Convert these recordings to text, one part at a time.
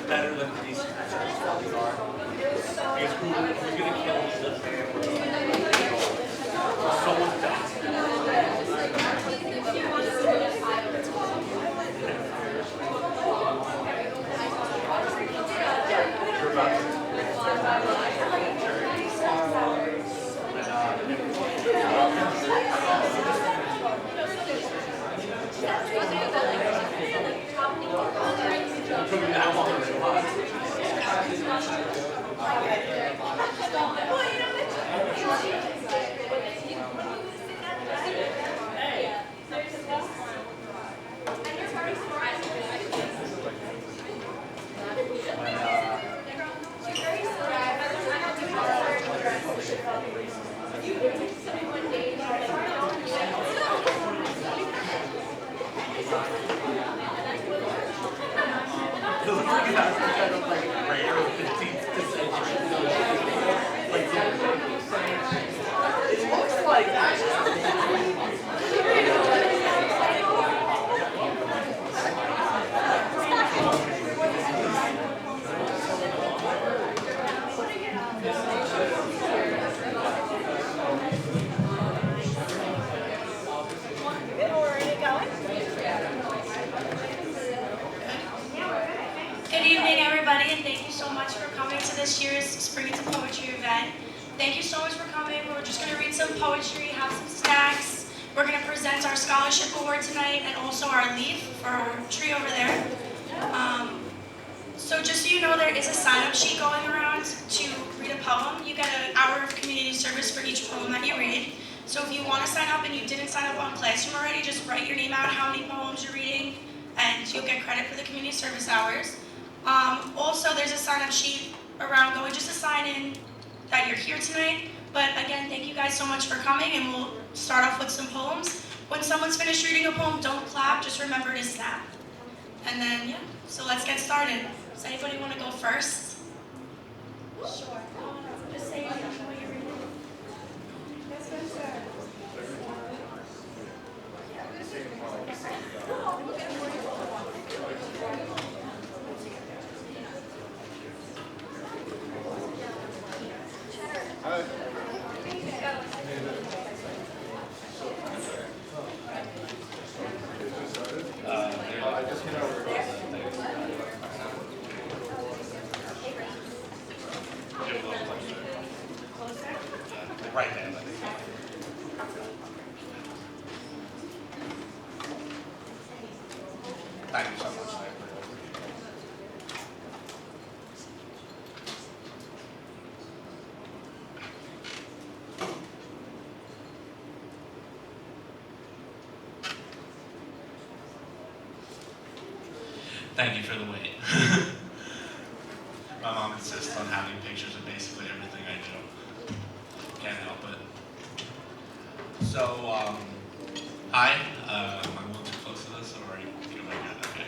better than these probably are. Because who's gonna kill the family? Someone dies. Good evening, everybody, and thank you so much for coming to this year's Spring Into Poetry event. Thank you so much for coming. We're just going to read some poetry, have some snacks. We're going to present our scholarship award tonight and also our leaf for our tree over there. So just so you know, there is a sign-up sheet going around to read a poem. You get an hour of community service for each poem that you read. So if you want to sign up and you didn't sign up on Classroom already, just write your name out, how many poems you're reading, and you'll get credit for the community service hours. Also, there's a sign-up sheet around going just to sign in that you're here tonight. But again, thank you guys so much for coming, and we'll start off with some poems. When someone's finished reading a poem, don't clap, just remember to snap. And then, yeah, so let's get started. Does anybody want to go first? Sure. Just say what you're reading. Yes, sir. Right there. Thank you so much. Thank you for the wait. My mom insists on having pictures of basically everything I do. Can't help it. So, hi. Am I a little too close to this, or are you feeling good? Okay.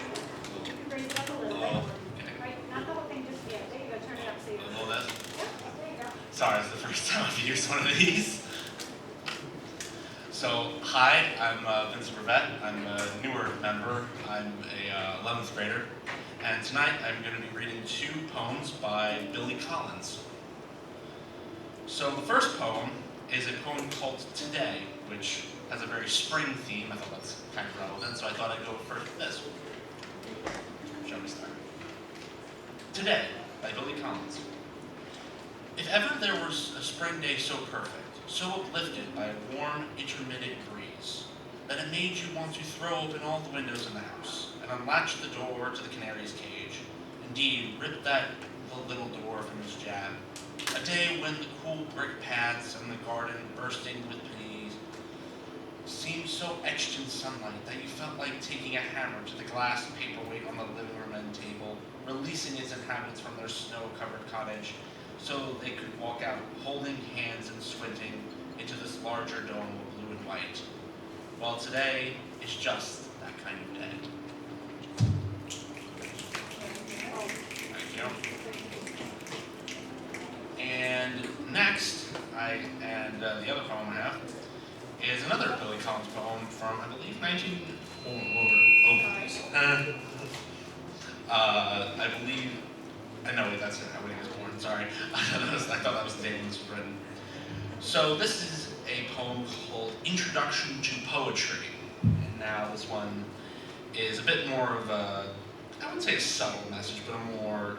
Bring it up a little Oh, bit. okay. Right, not the whole thing, just yet. There you go, turn it up so you A little bit. Yep, there you go. Sorry, it's the first time I've used one of these. So, hi, I'm Vincent Brevet. I'm a newer member. I'm a 11th grader. And tonight I'm going to be reading 2 poems by Billy Collins. So the first poem is a poem called Today, which has a very spring theme. I thought that's kind of relevant, so I thought I'd go first with this. Shall we start? Today, by Billy Collins. If ever there was a spring day so perfect, so uplifted by a warm, intermittent breeze, that it made you want to throw open all the windows in the house and unlatch the door to the canary's cage. Indeed, rip the little door from its jab. A day when the cool brick paths and the garden bursting with peas seemed so etched in sunlight that you felt like taking a hammer to the glass paperweight on the living room end table, releasing its inhabitants from their snow-covered cottage, so they could walk out holding hands and squinting into this larger dome of blue and white. While today is just that kind of day. Thank you. And next, the other poem I have is another Billy Collins poem from, I believe, I believe, I know that's when he was born, sorry. I thought that was the date when this was written. So this is a poem called Introduction to Poetry. And now this one is a bit more of a, I wouldn't say a subtle message, but a more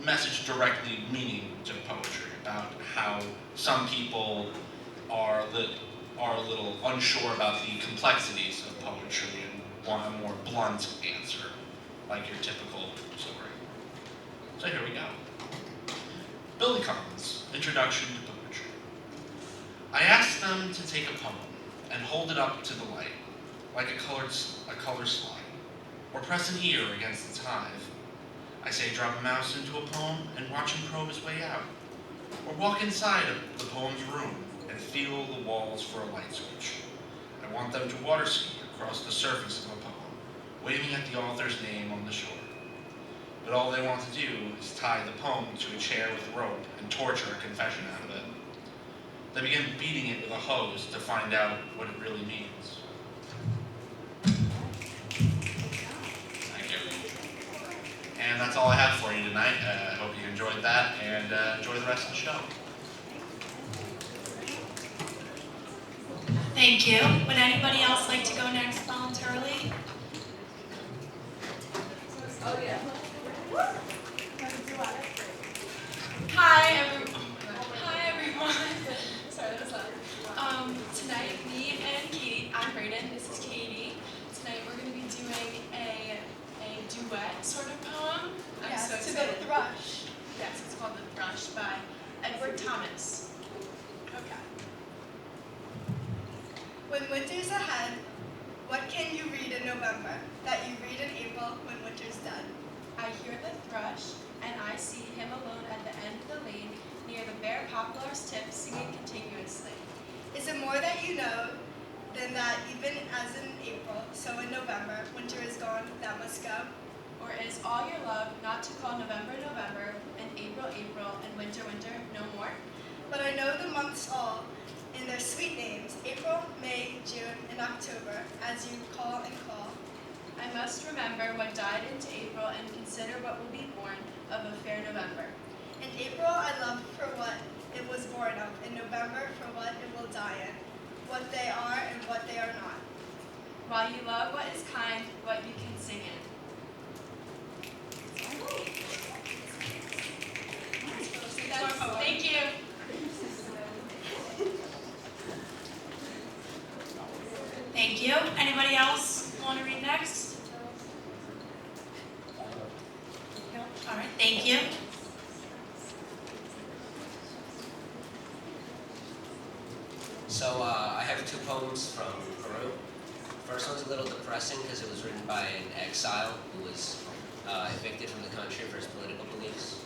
message directly meaning to poetry about how some people are a little unsure about the complexities of poetry and want a more blunt answer, like your typical story. So here we go. Billy Collins, Introduction to Poetry. I asked them to take a poem and hold it up to the light, like a color slide, or press an ear against its hive. I say drop a mouse into a poem and watch him probe his way out, or walk inside of the poem's room and feel the walls for a light switch. I want them to water ski across the surface of a poem, waving at the author's name on the shore. But all they want to do is tie the poem to a chair with a rope and torture a confession out of it. They begin beating it with a hose to find out what it really means. Thank you. And that's all I have for you tonight. I hope you enjoyed that and enjoy the rest of the show. Thank you. Would anybody else like to go next voluntarily? Oh, yeah. Hi everyone. Sorry, that was loud. Tonight, me and Katie, I'm Brayden, this is Katie. Tonight we're going to be doing a duet sort of poem. I'm so excited. The Thrush. Yes, it's called The Thrush by Edward Thomas. Okay. When winter's ahead, what can you read in November that you read in April when winter's done? I hear the thrush, and I see him alone at the end of the lane near the bare poplar's tip singing continuously. Is it more that you know than that even as in April, so in November, winter is gone, that must go? Or is all your love not to call November, November, and April, April, and winter, winter, no more? But I know the months all in their sweet names, April, May, June, and October, as you call and call. I must remember what died into April and consider what will be born of a fair November. In April I love for what it was born of, in November for what it will die in, what they are and what they are not. While you love what is kind, what you can sing in. Thank you. Thank you. Anybody else want to read next? No? All right, thank you. So I have two poems from Peru. First one's a little depressing because it was written by an exile who was evicted from the country for his political beliefs.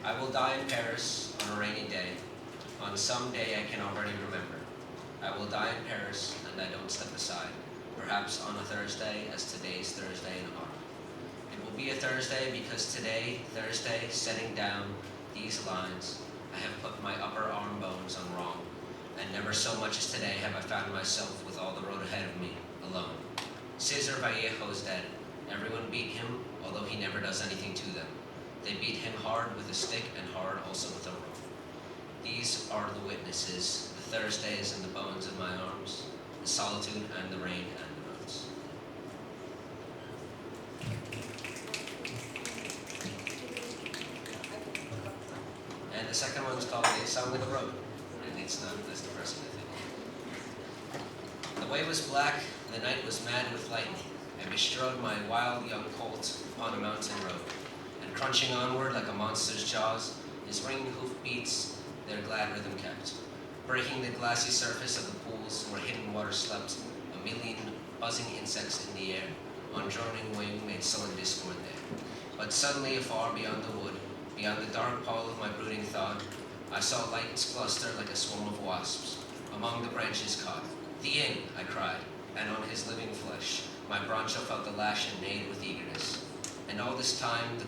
I will die in Paris on a rainy day, on some day I can already remember. I will die in Paris and I don't step aside, perhaps on a Thursday as today's Thursday in autumn. It will be a Thursday because today, Thursday, setting down these lines, I have put my upper arm bones on wrong, and never so much as today have I found myself with all the road ahead of me, alone. Cesar Vallejo's dead. Everyone beat him, although he never does anything to them. They beat him hard with a stick and hard also with a rope. These are the witnesses, the Thursdays and the bones of my arms, the solitude and the rain and the roads. And the second one's called They Sound Like a Road, and it's not as depressing, I think. The way was black, the night was mad with lightning. I bestrode my wild young colt upon a mountain road, and crunching onward like a monster's jaws, his ringing hoof beats their glad rhythm kept. Breaking the glassy surface of the pools where hidden water slept, a million buzzing insects in the air, on droning wing made sullen discord there. But suddenly afar beyond the wood, beyond the dark pall of my brooding thought, I saw lights cluster like a swarm of wasps, among the branches caught. The inn, I cried, and on his living flesh, my broncho felt the lash and neighed with eagerness. And all this time, the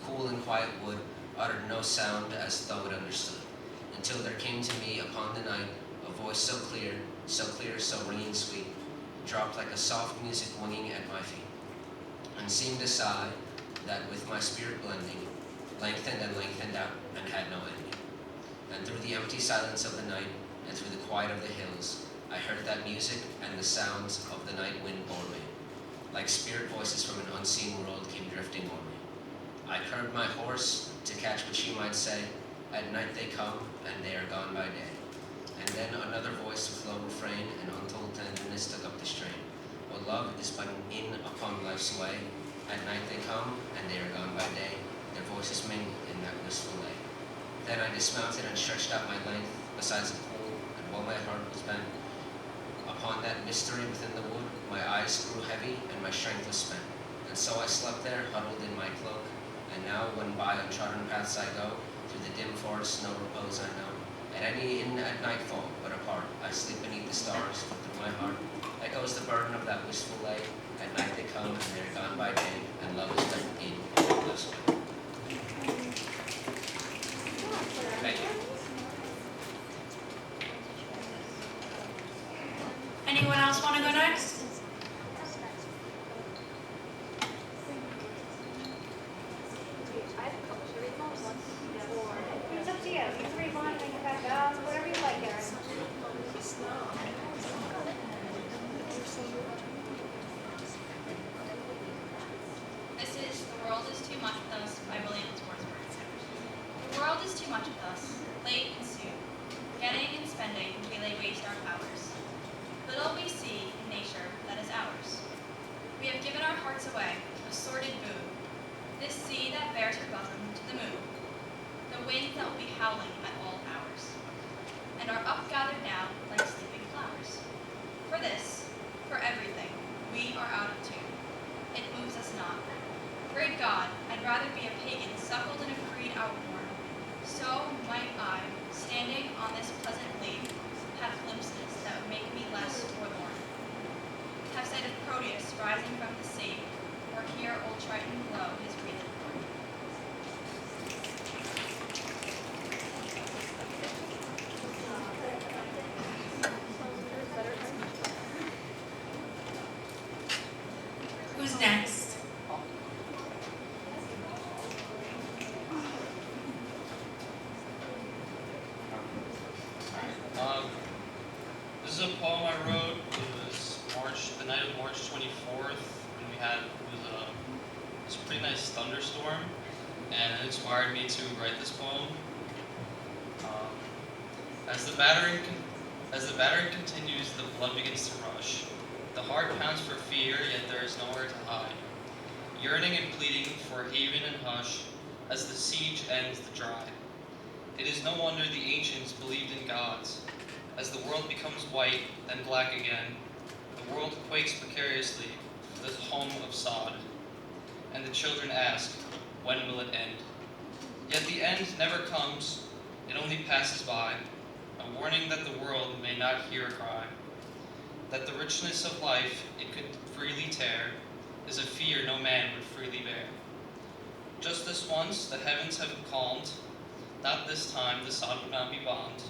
cool and quiet wood uttered no sound as though it understood, until there came to me upon the night a voice so clear, so ringing sweet, dropped like a soft music winging at my feet. And and seemed a sigh that with my spirit blending, lengthened and lengthened out and had no ending. And through the empty silence of the night, and through the quiet of the hills, I heard that music and the sounds of the night wind bore me. Like spirit voices from an unseen world came drifting o'er me. I curbed my horse to catch what she might say, at night they come, and they are gone by day. And then another voice with low refrain and untold tenderness took up the strain. What love is but an in upon life's way, at night they come, and they are gone by day, their voices mingle in that wistful lay. Then I dismounted and stretched out my length beside the pool, and while my heart was bent upon that mystery within the wood, my eyes grew heavy and my strength was spent. And so I slept there, huddled in my cloak, and now when by untrodden paths I go, through the dim forest no repose I know. At any inn at nightfall, but apart, I sleep beneath the stars, for through my heart echoes the burden of that wistful lay. At night they come, and they are gone by day, and love is but in love's way. Thank you. Anyone else want to go next? I have a couple. Should we read one? Or it's up to you. You can read one and then get back up. Whatever you like, Erin. This is The World is Too Much with Us by William Wordsworth. The world is too much with us, late and soon. Getting and spending, we lay waste our powers. Little we see in nature that is ours. We have given our hearts away, a sordid boon. This sea that bears her bosom to the moon. The winds that will be howling at all hours. And are upgathered now like sleeping flowers. For this, for everything, we are out of tune. It moves us not. Great God, I'd rather be a pagan suckled in a creed outworn. So might I, standing on this pleasant lea, have glimpses that would make me less forlorn. Have sight of Proteus rising from the sea, or hear old Triton blow his breathed horn. Who's next? This is a poem I wrote. It was the night of March 24th, when it was a pretty nice thunderstorm, and it inspired me to write this poem. As the battering continues, the blood begins to rush. The heart pounds for fear, yet there is nowhere to hide. Yearning and pleading for haven and hush, as the siege ends the dry. It is no wonder the ancients believed in gods. As the world becomes white, then black again, the world quakes precariously for the home of sod. And the children ask, when will it end? Yet the end never comes, it only passes by, a warning that the world may not hear a cry. That the richness of life it could freely tear is a fear no man would freely bear. Just this once the heavens have calmed, not this time the sod would not be bombed.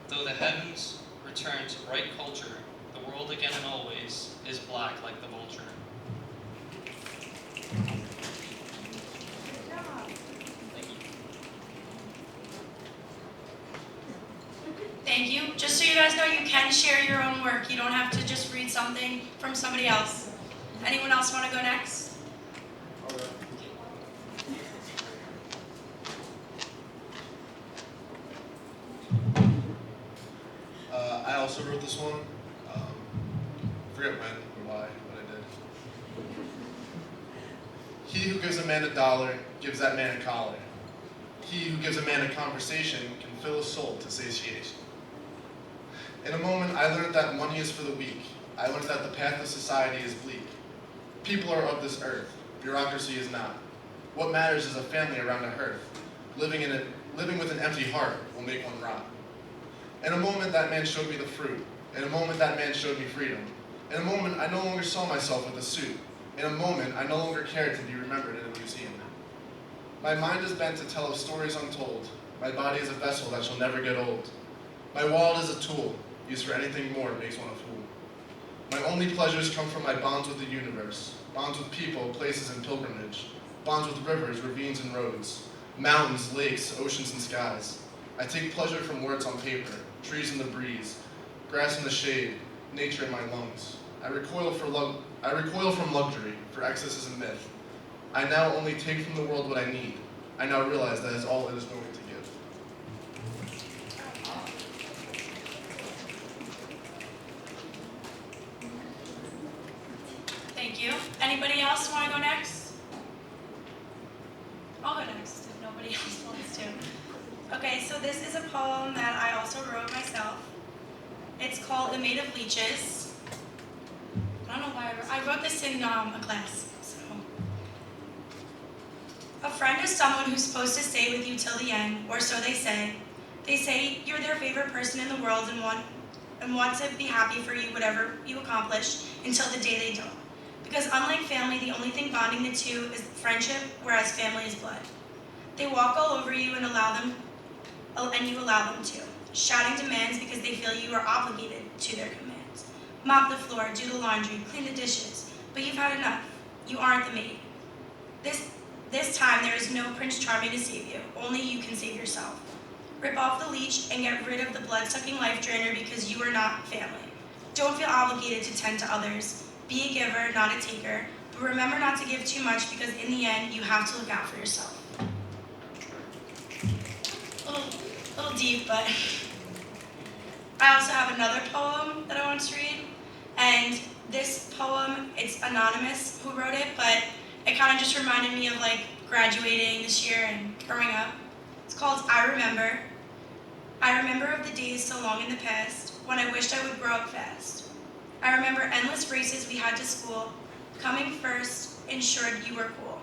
Though the heavens return to bright culture, the world again and always is black like the vulture. Thank you. Thank you. Just so you guys know, you can share your own work. You don't have to just read something from somebody else. Anyone else want to go next? I also wrote this one. Forget when or why, but I did. He who gives a man $1 gives that man a collar. He who gives a man a conversation can fill his soul to satiation. In a moment, I learned that money is for the weak. I learned that the path of society is bleak. People are of this earth. Bureaucracy is not. What matters is a family around a hearth. Living with an empty heart will make one rot. In a moment, that man showed me the fruit. In a moment, that man showed me freedom. In a moment, I no longer saw myself with a suit. In a moment, I no longer cared to be remembered in a museum. My mind is bent to tell of stories untold. My body is a vessel that shall never get old. My wallet is a tool, used for anything more makes one a fool. My only pleasures come from my bonds with the universe, bonds with people, places, and pilgrimage, bonds with rivers, ravines, and roads, mountains, lakes, oceans, and skies. I take pleasure from words on paper, trees in the breeze, grass in the shade, nature in my lungs. I recoil from luxury, for excess is a myth. I now only take from the world what I need. I now realize that is all it is going to give. Thank you. Anybody else want to go next? I'll go next if nobody else wants to. Okay, so this is a poem that I also wrote myself. It's called The Maid of Leeches. I don't know why I wrote this in a class. So. A friend is someone who's supposed to stay with you till the end, or so they say. They say you're their favorite person in the world and want to be happy for you whatever you accomplish until the day they don't. Because unlike family, the only thing bonding the two is friendship, whereas family is blood. They walk all over you and you allow them to, shouting demands because they feel you are obligated to their commands. Mop the floor, do the laundry, clean the dishes, but you've had enough. You aren't the maid. This time there is no Prince Charming to save you. Only you can save yourself. Rip off the leech and get rid of the blood-sucking life drainer because you are not family. Don't feel obligated to tend to others. Be a giver, not a taker, but remember not to give too much because in the end, you have to look out for yourself. A little deep, but I also have another poem that I want to read, and this poem, it's anonymous who wrote it, but it kind of just reminded me of like graduating this year and growing up. It's called I Remember. I remember of the days so long in the past when I wished I would grow up fast. I remember endless races we had to school. Coming first ensured you were cool.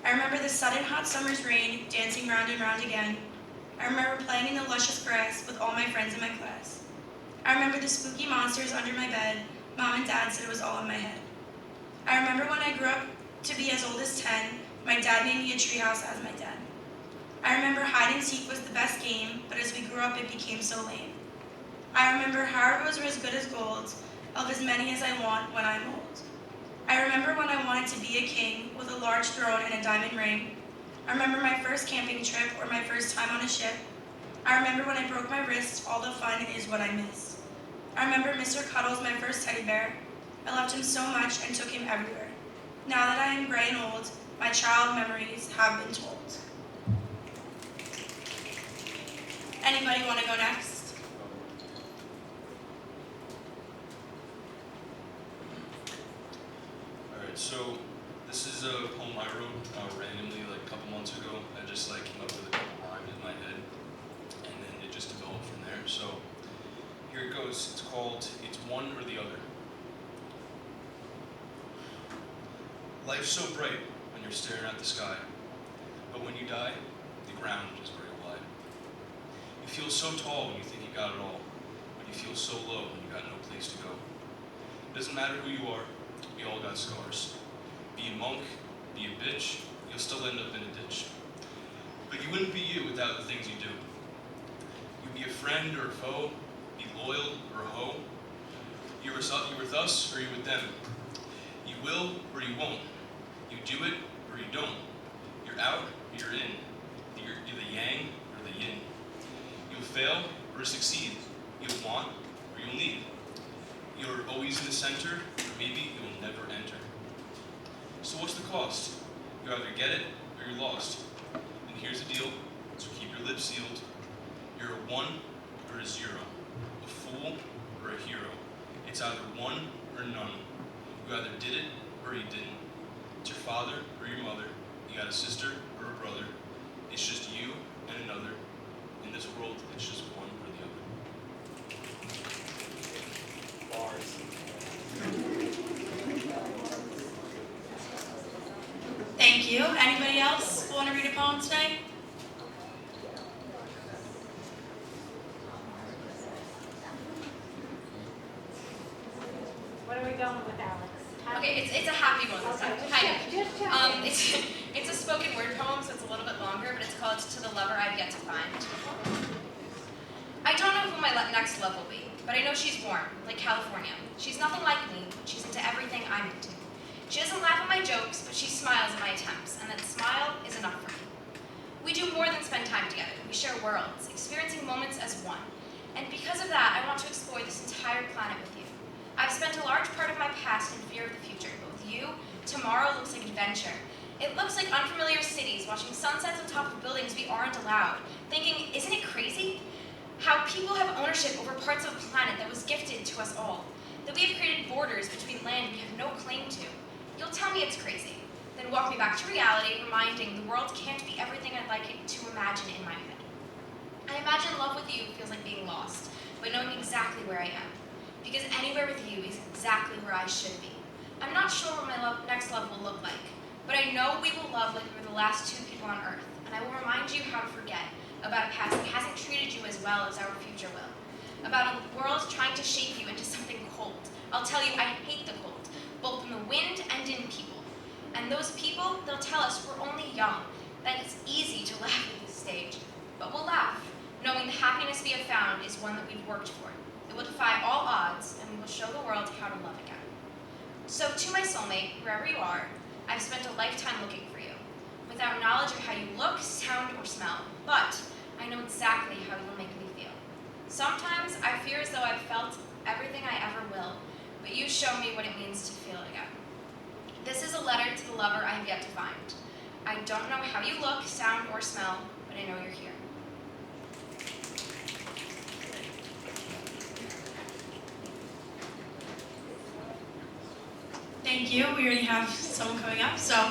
I remember the sudden hot summer's rain dancing round and round again. I remember playing in the luscious grass with all my friends in my class. I remember the spooky monsters under my bed. Mom and Dad said it was all in my head. I remember when I grew up to be as old as 10, my dad made me a treehouse as my den. I remember hide and seek was the best game, but as we grew up it became so lame. I remember how arrows were as good as gold, of as many as I want when I'm old. I remember when I wanted to be a king with a large throne and a diamond ring. I remember my first camping trip or my first time on a ship. I remember when I broke my wrist, all the fun is what I miss. I remember Mr. Cuddles, my first teddy bear. I loved him so much and took him everywhere. Now that I am gray and old, my child memories have been told. Anybody want to go next? Alright, so this is a poem I wrote randomly like a couple months ago. I just like came up with a couple rhymes in my head and then it just developed from there. So here it goes. It's called It's One or the Other. Life's so bright when you're staring at the sky, but when you die, the ground is where you'll lie. You feel so tall when you think you got it all, but you feel so low when you got no place to go. It doesn't matter who you are, we all got scars. Be a monk, be a bitch, you'll still end up in a ditch. But you wouldn't be you without the things you do. You'd be a friend or a foe, be loyal or a hoe. You with us or you with them. You will or you won't. You do it or you don't. You're out or you're in. You're the yang or the yin. You'll fail or succeed. You'll want or you'll need. You're always in the center, or maybe you'll never enter. So what's the cost? You either get it or you're lost. And here's the deal, so keep your lips sealed. You're a 1 or a 0, a fool or a hero. It's either one or none. You either did it or you didn't. It's your father or your mother. You got a sister or a brother. It's just you and another. In this world, it's just one or the other. Bars. Thank you. Anybody else want to read a poem tonight? What are we going with, Alex? Okay, it's a happy one this time, Okay, kind of. just check. It's a spoken word poem, so it's a little bit longer, but it's called To the Lover I've Yet to Find. I don't know who my next love will be, but I know she's warm, like California. She's nothing like me, but she's into everything I'm into. She doesn't laugh at my jokes, but she smiles at my attempts, and that smile is enough for me. We do more than spend time together. We share worlds, experiencing moments as one. And because of that, I want to explore this entire planet with you. I've spent a large part of my past in fear of the future, but with you, tomorrow looks like adventure. It looks like unfamiliar cities, watching sunsets on top of buildings we aren't allowed, thinking, isn't it crazy? How people have ownership over parts of a planet that was gifted to us all. That we have created borders between land we have no claim to. You'll tell me it's crazy, then walk me back to reality, reminding the world can't be everything I'd like it to imagine in my head. I imagine love with you feels like being lost, but knowing exactly where I am. Because anywhere with you is exactly where I should be. I'm not sure what my next love will look like, but I know we will love like we were the last two people on Earth, and I will remind you how to forget about a past that hasn't treated you as well as our future will. About a world trying to shape you into something cold. I'll tell you, I hate the cold, both in the wind and in people. And those people, they'll tell us we're only young, that it's easy to laugh at this stage. But we'll laugh, knowing the happiness we have found is one that we've worked for. It will defy all odds, and we will show the world how to love again. So to my soulmate, wherever you are, I've spent a lifetime looking for you, without knowledge of how you look, sound, or smell. But I know exactly how you'll make me feel. Sometimes I fear as though I've felt everything I ever will, but you show me what it means to feel again. This is a letter to the lover I have yet to find. I don't know how you look, sound, or smell, but I know you're here. Thank you. We already have someone coming up, so.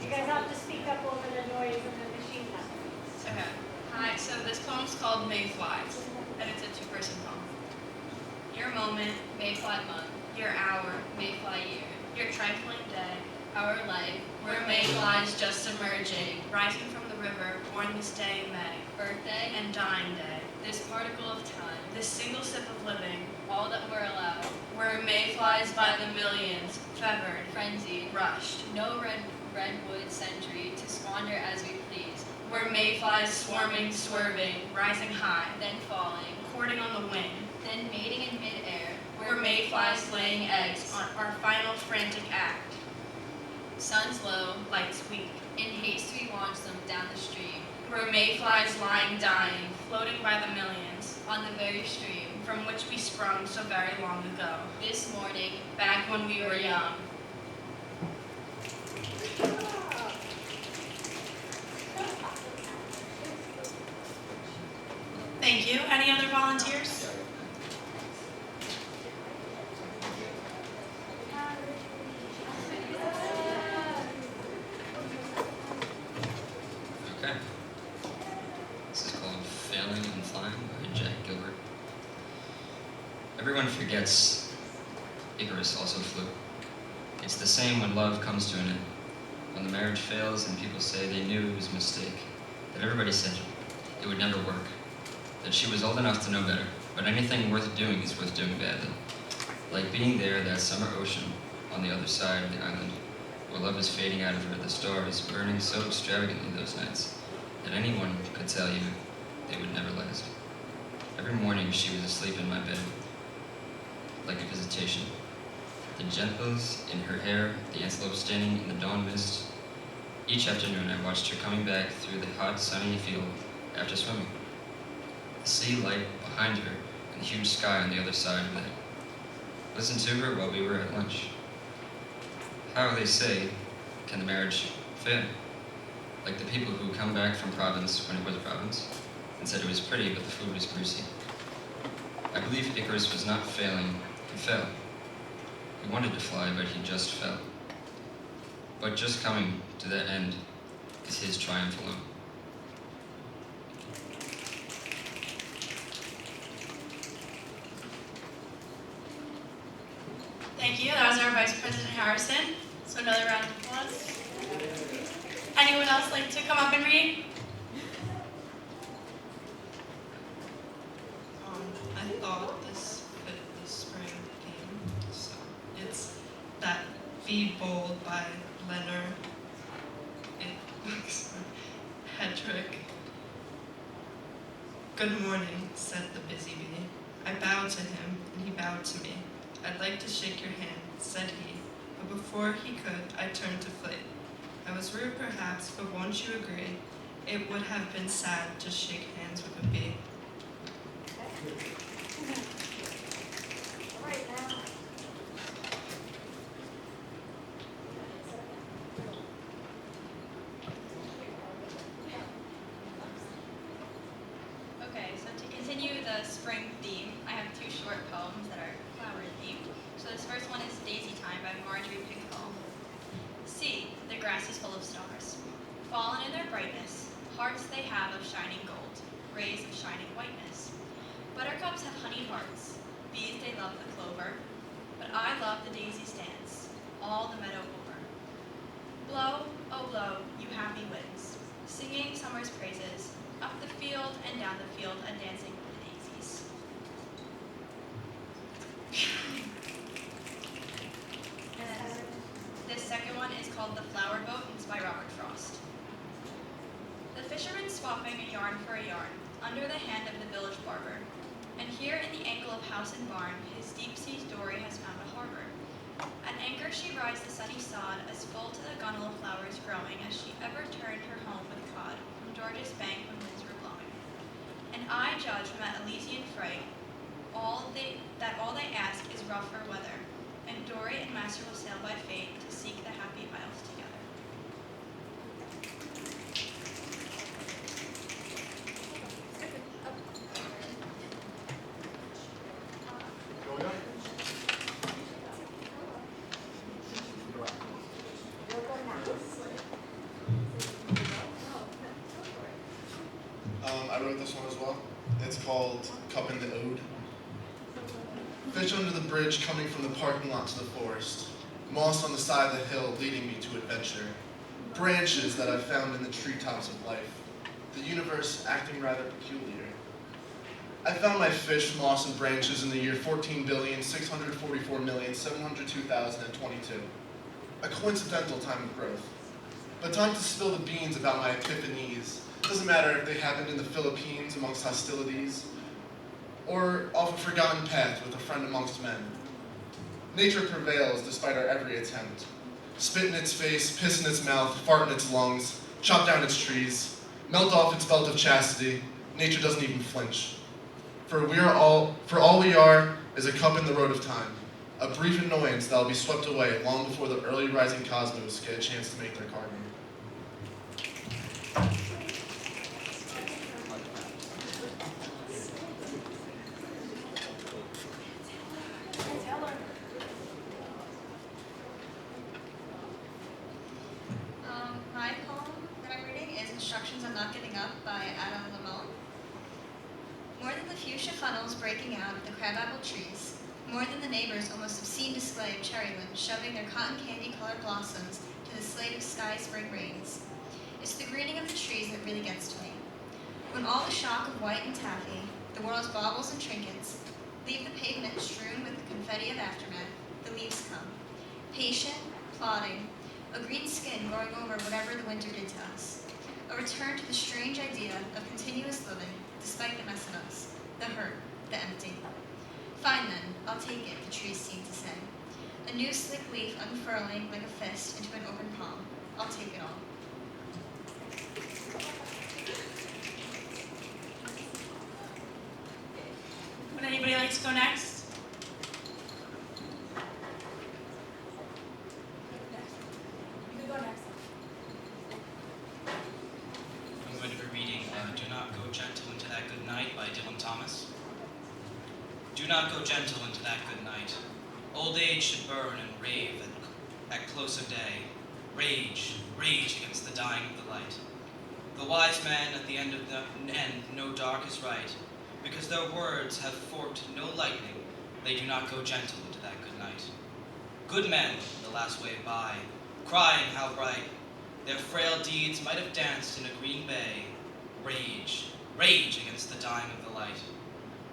You guys have to speak up over the noise of the machine now. Okay. Hi, so this poem's called Mayflies, and it's a two-person poem. Your moment, Mayfly month. Your hour, Mayfly year. Your trifling day, our life. We're Mayflies just emerging, rising from the river, born this day in May. Birthday and dying day. This particle of time. This single sip of living. All that we're allowed. We're Mayflies by the millions, fevered, frenzied, rushed. No redwood century to squander as we please. We're Mayflies swarming, swerving, rising high, then falling, courting on the wing, then mating in midair. We're Mayflies laying eggs on our final frantic act. Sun's low, lights weak. In haste we launch them down the stream. We're Mayflies lying dying, floating by the millions, on the very stream from which we sprung so very long ago. This morning, back when we were young. Thank you. Any other volunteers? Okay. This is called Failing and Flying by Jack Gilbert. Everyone forgets Icarus also flew. It's the same when love comes to an end. When the marriage fails and people say they knew it was a mistake. That everybody said it would never work. That she was old enough to know better. But anything worth doing is worth doing badly. Like being there at that summer ocean on the other side of the island, where love is fading out of her, the stars burning so extravagantly those nights that anyone could tell you they would never last. Every morning she was asleep in my bed, like a visitation. The gentles in her hair, the antelope standing in the dawn mist. Each afternoon I watched her coming back through the hot, sunny field after swimming. The sea light behind her and the huge sky on the other side of that. Listened to her while we were at lunch. How, they say, can the marriage fail? Like the people who come back from Provence when it was a province and said it was pretty but the food was greasy. I believe Icarus was not failing, he fell. He wanted to fly, but he just fell. But just coming to that end is his triumph alone. Thank you. That was our Vice President Harrison. So another round of applause. Anyone else like to come up and read? I thought this fit the spring theme, so it's that Be Bold by Leonard. It looks hedgerow. Good morning, said the busy bee. I bowed to him, and he bowed to me. I'd like to shake your hand, said he, but before he could, I turned to flee. I was rude perhaps, but won't you agree? It would have been sad to shake hands with a bee. All right, now. Okay, so to continue the spring theme, I have two short poems that are flower themed. So this first one is Daisy Time by Marjorie Pickthall. See, the grass is full of stars, fallen in their brightness, hearts they have of shining gold, rays of shining whiteness. Buttercups have honeyed hearts, bees they love the clover, but I love the daisy's dance, all the meadow over. Blow, oh blow, you happy winds, singing summer's praises, up the field and down the field a dancing with the daisies. And this second one is called The Flower Boat, and it's by Robert Frost. The fisherman swapping a yarn for a yarn, under the hand of the village barber. And here in the ankle of house and barn, his deep sea dory has found a harbor. At anchor she rides the sunny sod, as full to the gunwale of flowers growing as she ever turned her home with cod, from George's bank when winds were blowing. And I judge from that Elysian fright, that all they ask is rougher weather, and dory and master will sail by fate to seek the happy isles together. I wrote this one as well. It's called Cup in the Ode. Fish under the bridge coming from the parking lot to the forest. Moss on the side of the hill leading me to adventure. Branches that I've found in the treetops of life. The universe acting rather peculiar. I found my fish, moss, and branches in the year 14,644,702,022. A coincidental time of growth. But time to spill the beans about my epiphanies. Doesn't matter if they happened in the Philippines amongst hostilities, or off a forgotten path with a friend amongst men. Nature prevails despite our every attempt. Spit in its face, piss in its mouth, fart in its lungs, chop down its trees, melt off its belt of chastity. Nature doesn't even flinch. For all we are is a cup in the road of time, a brief annoyance that will be swept away long before the early rising cosmos get a chance to make their carbon. My poem that I'm reading is Instructions on Not Giving Up by Adam Lamont. More than the fuchsia funnels breaking out of the crabapple trees, more than the neighbors' almost obscene display of cherry limbs shoving their cotton candy-colored blossoms to the slate of sky spring rains, it's the greening of the trees that really gets to me. When all the shock of white and taffy, the world's baubles and trinkets, leave the pavement strewn with the confetti of aftermath, the leaves come, patient, plodding, a green skin growing over whatever the winter did to us. A return to the strange idea of continuous living, despite the mess of us, the hurt, the empty. Fine then, I'll take it, the trees seem to say. A new slick leaf unfurling like a fist into an open palm. I'll take it all. Would anybody like to go next? You can go next. I'm going to be reading Do Not Go Gentle Into That Good Night by Dylan Thomas. Do not go gentle into that good night. Old age should burn and rave at close of day. Rage, rage against the dying of the light. The wise man at the end of the end know dark is right. Because their words have forked no lightning, they do not go gentle into that good night. Good men, the last wave by, crying how bright, their frail deeds might have danced in a green bay. Rage, rage against the dying of the light.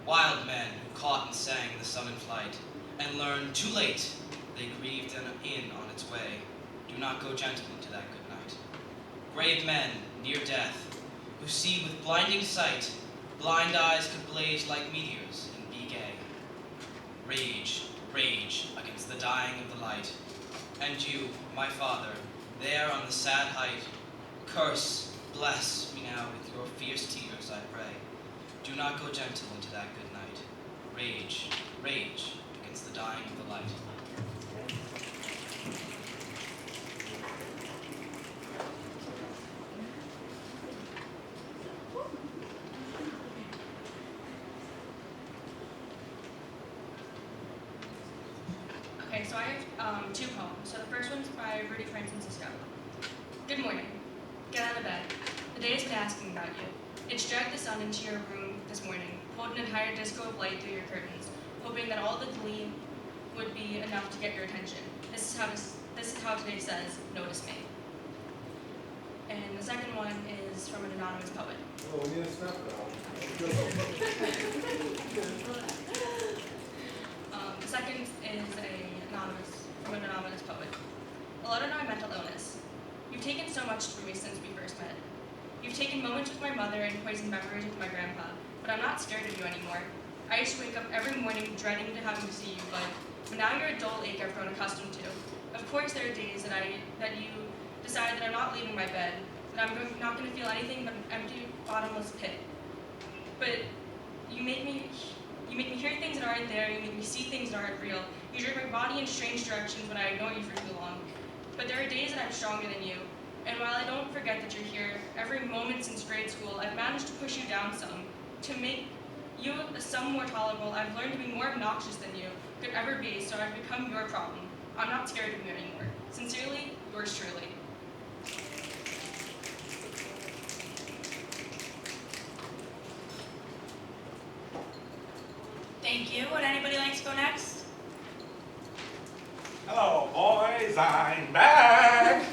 Wild men who caught and sang the sun in flight, and learned too late they grieved an inn on its way. Do not go gentle into that good night. Grave men near death, who see with blinding sight Blind eyes could blaze like meteors and be gay. Rage, rage against the dying of the light. And you, my father, there on the sad height, curse, bless me now with your fierce tears, I pray. Do not go gentle into that good night. Rage, rage against the dying of the light. Okay, so I have two poems. So the first one's by Rudy Francisco. Good morning. Get out of bed. The day has been asking about you. It's dragged the sun into your room this morning, pulled an entire disco of light through your curtains, hoping that all the gleam would be enough to get your attention. This is how today says, notice me. And the second one is from an anonymous poet. The second is from an anonymous poet. A letter to my mental illness. You've taken so much from me since we first met. You've taken moments with my mother and poisoned memories with my grandpa, but I'm not scared of you anymore. I used to wake up every morning dreading to having to see you, but now you're a dull ache I've grown accustomed to. Of course there are days that you decide that I'm not leaving my bed, that I'm not going to feel anything but an empty, bottomless pit. But you make me hear things that aren't there, you make me see things that aren't real. You jerk my body in strange directions when I ignore you for too long. But there are days that I'm stronger than you. And while I don't forget that you're here, every moment since grade school, I've managed to push you down some. To make you some more tolerable, I've learned to be more obnoxious than you could ever be, so I've become your problem. I'm not scared of you anymore. Sincerely, yours truly. Thank you. Would anybody like to go next? Hello, boys. I'm back.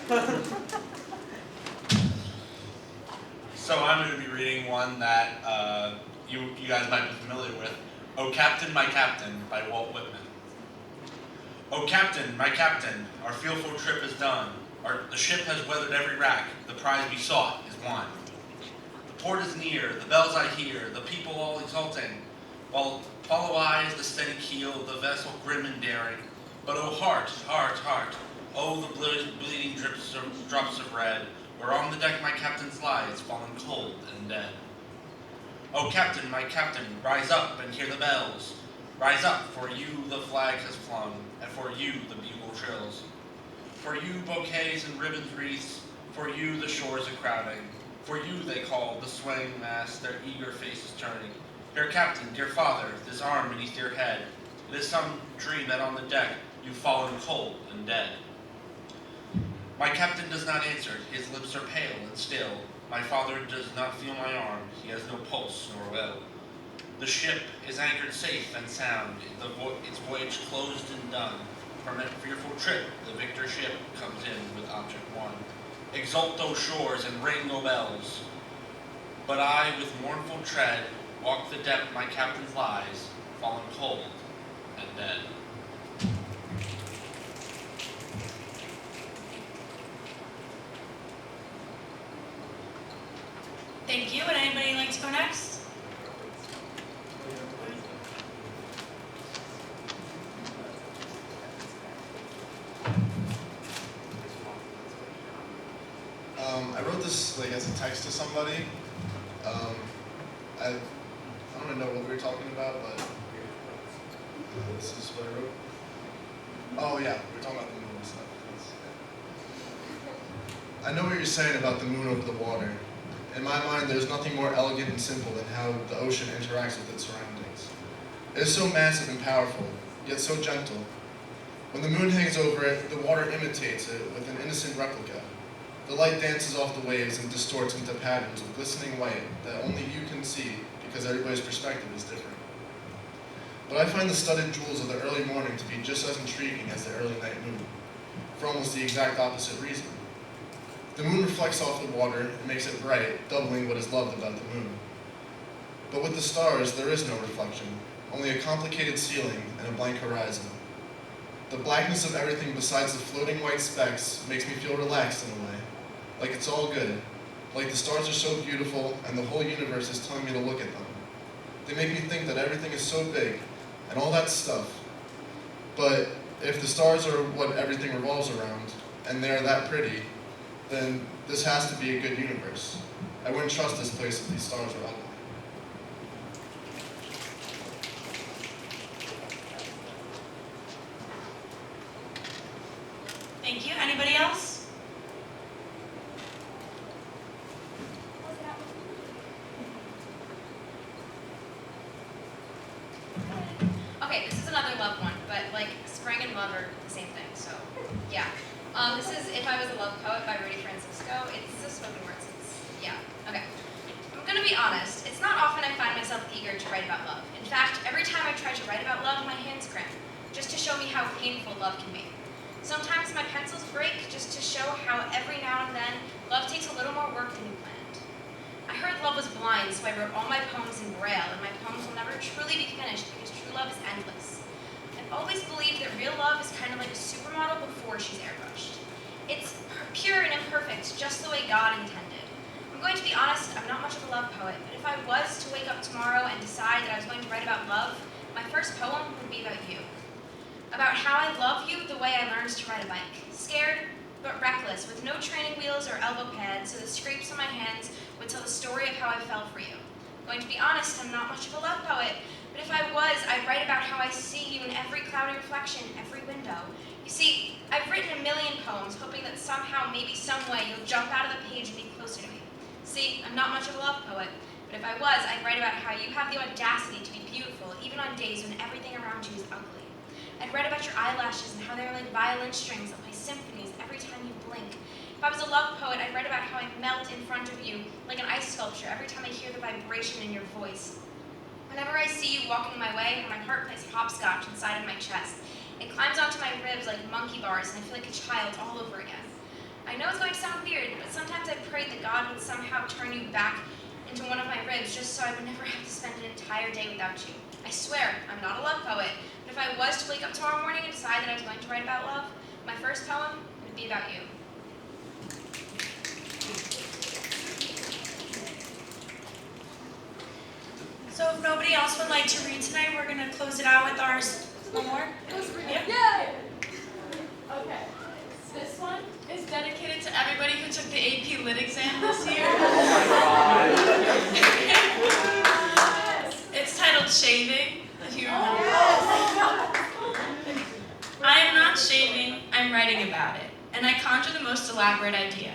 So I'm going to be reading one that you guys might be familiar with. "O Captain, My Captain" by Walt Whitman. "O Captain, my Captain, our fearful trip is done. The ship has weathered every rack. The prize we sought is won. The port is near. The bells I hear. The people all exulting. While follow eyes the steady keel, the vessel grim and daring. But oh heart, heart, heart, oh the bleeding drops of red, where on the deck my captain lies, fallen cold and dead. O Captain, my Captain, rise up and hear the bells. Rise up, for you the flag has flung, and for you the bugle trills. For you bouquets and ribbons wreaths, for you the shores are crowding. For you they call, the swaying mass, their eager faces turning. Dear Captain, dear Father, this arm beneath your head, it is some dream that on the deck you've fallen cold and dead. My Captain does not answer, his lips are pale and still. My father does not feel my arm, he has no pulse nor will. The ship is anchored safe and sound, its voyage closed and done. From that fearful trip, the victor ship comes in with object won. Exult those shores and ring no bells. But I, with mournful tread, walk the depth my captain lies, fallen cold and dead. Thank you. Would anybody like to go next? I wrote this as a text to somebody. I don't really know what we were talking about, but this is what I wrote. Oh yeah, we were talking about the moon and stuff. I know what you're saying about the moon over the water. In my mind, there's nothing more elegant and simple than how the ocean interacts with its surroundings. It is so massive and powerful, yet so gentle. When the moon hangs over it, the water imitates it with an innocent replica. The light dances off the waves and distorts into patterns of glistening white that only you can see because everybody's perspective is different. But I find the studded jewels of the early morning to be just as intriguing as the early night moon, for almost the exact opposite reason. The moon reflects off the water and makes it bright, doubling what is loved about the moon. But with the stars, there is no reflection, only a complicated ceiling and a blank horizon. The blackness of everything besides the floating white specks makes me feel relaxed in a way, like it's all good, like the stars are so beautiful and the whole universe is telling me to look at them. They make me think that everything is so big and all that stuff. But if the stars are what everything revolves around, and they're that pretty, then this has to be a good universe. I wouldn't trust this place if these stars are ugly. Thank you. Anybody else? Okay, this is another love one, but like spring and love are the same thing, so yeah. This is If I Was a Love Poet by Rudy. It's a spoken word, yeah, okay. I'm gonna be honest, it's not often I find myself eager to write about love. In fact, every time I try to write about love, my hands cramp, just to show me how painful love can be. Sometimes my pencils break just to show how every now and then love takes a little more work than you planned. I heard love was blind, so I wrote all my poems in Braille, and my poems will never truly be finished because true love is endless. I've always believed that real love is kind of like a supermodel before she's airbrushed. It's pure and imperfect, just the way God intended. I'm going to be honest, I'm not much of a love poet, but if I was to wake up tomorrow and decide that I was going to write about love, my first poem would be about you. About how I love you the way I learned to ride a bike. Scared, but reckless, with no training wheels or elbow pads, so the scrapes on my hands would tell the story of how I fell for you. I'm going to be honest, I'm not much of a love poet, but if I was, I'd write about how I see you in every cloudy reflection, every window. You see, I've written a million poems, hoping that somehow, maybe some way, you'll jump out of the page and be closer to me. See, I'm not much of a love poet, but if I was, I'd write about how you have the audacity to be beautiful, even on days when everything around you is ugly. I'd write about your eyelashes and how they're like violin strings that play symphonies every time you blink. If I was a love poet, I'd write about how I melt in front of you like an ice sculpture every time I hear the vibration in your voice. Whenever I see you walking my way, my heart plays hopscotch inside of my chest. It climbs onto my ribs like monkey bars, and I feel like a child all over again. I know it's going to sound weird, but sometimes I prayed that God would somehow turn you back into one of my ribs just so I would never have to spend an entire day without you. I swear, I'm not a love poet, but if I was to wake up tomorrow morning and decide that I was going to write about love, my first poem would be about you. So if nobody else would like to read tonight, we're going to close it out with ours. One more? Yeah. Yay! Okay. This one is dedicated to everybody who took the AP Lit exam this year. It's titled Shaving, if you remember. I am not shaving, I'm writing about it, and I conjure the most elaborate idea.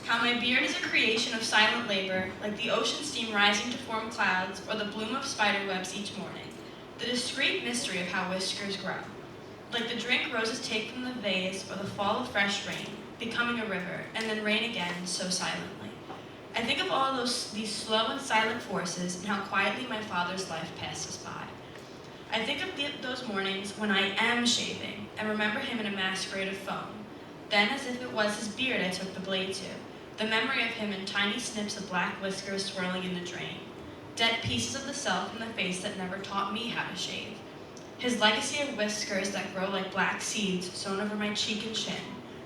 How my beard is a creation of silent labor, like the ocean steam rising to form clouds, or the bloom of spider webs each morning. The discreet mystery of how whiskers grow. Like the drink roses take from the vase, or the fall of fresh rain, becoming a river, and then rain again so silently. I think of all these slow and silent forces, and how quietly my father's life passes by. I think of those mornings when I am shaving, and remember him in a masquerade of foam. Then, as if it was his beard I took the blade to, the memory of him in tiny snips of black whiskers swirling in the drain. Dead pieces of the self in the face that never taught me how to shave. His legacy of whiskers that grow like black seeds sown over my cheek and chin,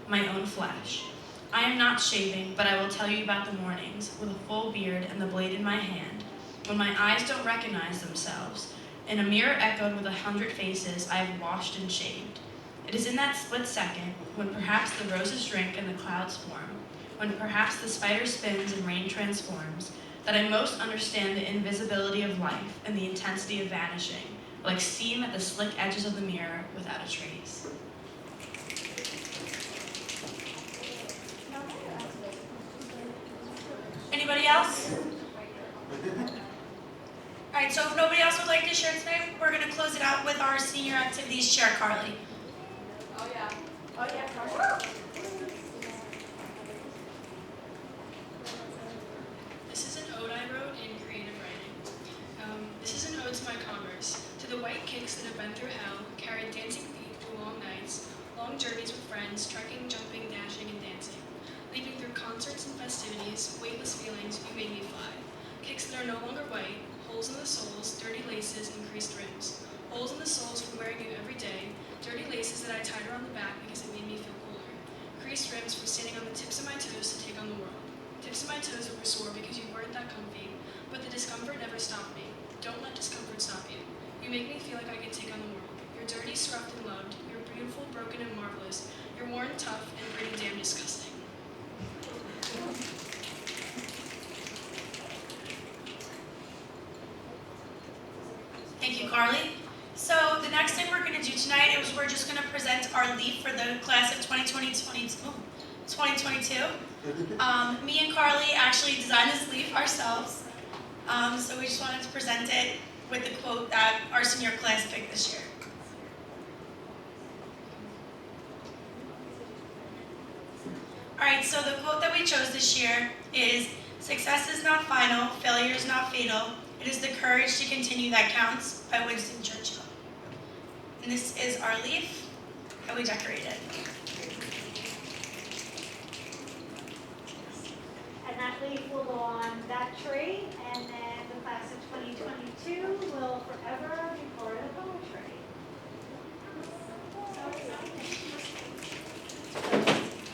my own flesh. I am not shaving, but I will tell you about the mornings, with a full beard and the blade in my hand, when my eyes don't recognize themselves. In a mirror echoed with 100 faces, I have washed and shaved. It is in that split second, when perhaps the roses drink and the clouds form, when perhaps the spider spins and rain transforms, that I most understand the invisibility of life and the intensity of vanishing, like steam at the slick edges of the mirror without a trace. Anybody else? All right, so if nobody else would like to share tonight, we're going to close it out with our senior activities chair, Carly. Oh yeah. Oh yeah, Carly. This is an ode I wrote in creative writing. This is an ode to my Converse, to the white kicks that have been through hell, carried dancing feet through long nights, long journeys with friends, trekking, jumping, dashing, and dancing. Leaping through concerts and festivities, weightless feelings, you made me fly. Kicks that are no longer white, holes in the soles, dirty laces, and creased rims. Holes in the soles from wearing you every day, dirty laces that I tied around the back because it made me feel cooler. Creased rims from standing on the tips of my toes to take on the world. Tips tips in my toes were sore because you weren't that comfy, but the discomfort never stopped me. Don't let discomfort stop you. You make me feel like I can take on the world. You're dirty, scruffed, and loved. You're beautiful, broken, and marvelous. You're worn, tough, and pretty damn disgusting. Thank you, Carly. So the next thing we're going to do tonight is we're just going to present our leaf for the class of 2022. Me and Carly actually designed this leaf ourselves. So we just wanted to present it with the quote that our senior class picked this year. All right, so the quote that we chose this year is, "Success is not final, failure is not fatal. It is the courage to continue that counts," by Winston Churchill. And this is our leaf that we decorated. And that leaf will go on that tree, and then the class of 2022 will forever be part of poetry. So exciting.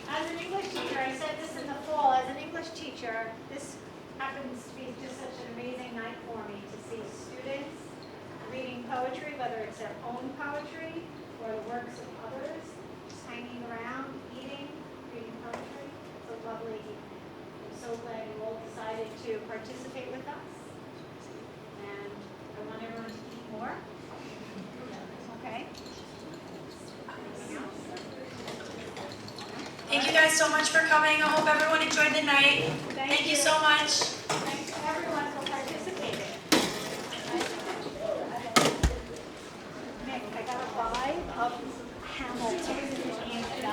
As an English teacher, I said this in the fall, as an English teacher, this happens to be just such an amazing night for me to see students reading poetry, whether it's their own poetry or the works of others, just hanging around, eating, reading poetry. It's a lovely evening. I'm so glad you all decided to participate with us. And I want everyone to eat more. Okay? Anything else? Thank you guys so much for coming. I hope everyone enjoyed the night. Thank you so much. Thanks to everyone for participating. Nick, I got a vibe of Hamilton.